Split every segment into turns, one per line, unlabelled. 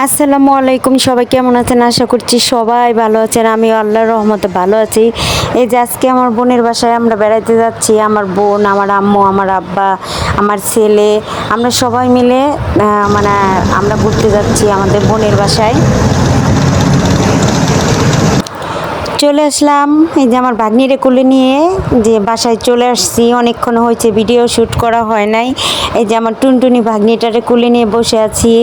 আসসালামু আলাইকুম, সবাই কেমন আছেন? আশা করছি সবাই ভালো আছেন। আমি আল্লাহর রহমতে ভালো আছি। এই যে আজকে আমার বোনের বাসায় আমরা বেড়াতে যাচ্ছি। আমার বোন, আমার আম্মু, আমার আব্বা, আমার ছেলে, আমরা সবাই মিলে মানে আমরা ঘুরতে যাচ্ছি আমাদের বোনের বাসায়। চলে আসলাম, এই যে আমার ভাগ্নিরে কোলে নিয়ে যে বাসায় চলে আসছি। অনেকক্ষণ হয়েছে, ভিডিও শ্যুট করা হয় নাই। এই যে আমার টুনটুনি ভাগ্নিটারে কোলে নিয়ে বসে আছি।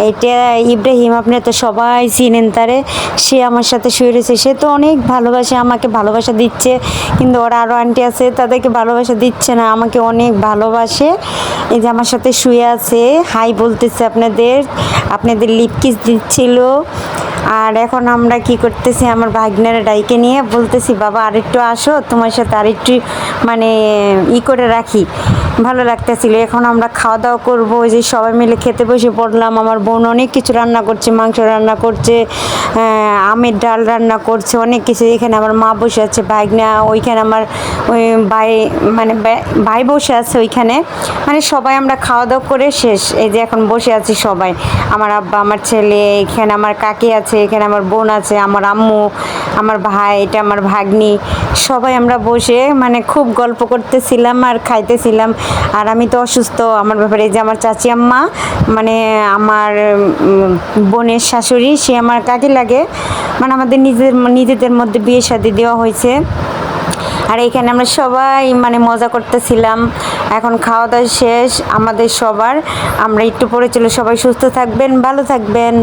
এইটা ইব্রাহিম, আপনি তো সবাই চিনেন তারে। সে আমার সাথে শুয়ে রয়েছে। সে তো অনেক ভালোবাসে, আমাকে ভালোবাসা দিচ্ছে, কিন্তু ওরা আরও আন্টি আছে, তাদেরকে ভালোবাসা দিচ্ছে না, আমাকে অনেক ভালোবাসে। এই যে আমার সাথে শুয়ে আছে, হাই বলতেছে আপনাদের, আপনাদের লিপ কিস দিচ্ছিল। আর এখন আমরা কি করতেছি, আমার ভাগ্নের ডাইকে নিয়ে বলতেছি, বাবা আরেকটু আসো, তোমার সাথে আরেকটু মানে করে রাখি, ভালো লাগতেছিল। এখন আমরা খাওয়া দাওয়া করবো। ওই যে সবাই মিলে খেতে বসে পড়লাম। আমার বোন অনেক কিছু রান্না করছে, মাংস রান্না করছে, আমের ডাল রান্না করছে, অনেক কিছু। এখানে আমার মা বসে আছে, ভাগ্না ওইখানে, আমার ওই ভাই মানে ভাই বসে আছে ওইখানে। মানে সবাই আমরা খাওয়া দাওয়া করে শেষ। এই যে এখন বসে আছি সবাই, আমার আব্বা, আমার ছেলে, এখানে আমার কাকি আছে, এখানে আমার বোন আছে, আমার আম্মু, আমার ভাই, এটা আমার ভাগ্নি। সবাই আমরা বসে মানে খুব গল্প করতেছিলাম আর খাইতেছিলাম। আর আমি তো অসুস্থ, আমার ব্যাপারে এই যে আমার চাচি আম্মা, মানে আমার বোনের শাশুড়ি, সে আমার কাকি লাগে। মানে আমাদের নিজেদের মধ্যে বিয়ে শাদী দেওয়া হয়েছে। আর এখানে আমরা সবাই মানে মজা করতেছিলাম। এখন খাওয়া দাওয়া শেষ আমাদের সবার। আমরা একটু পরে চলে, সবাই সুস্থ থাকবেন, ভালো থাকবেন।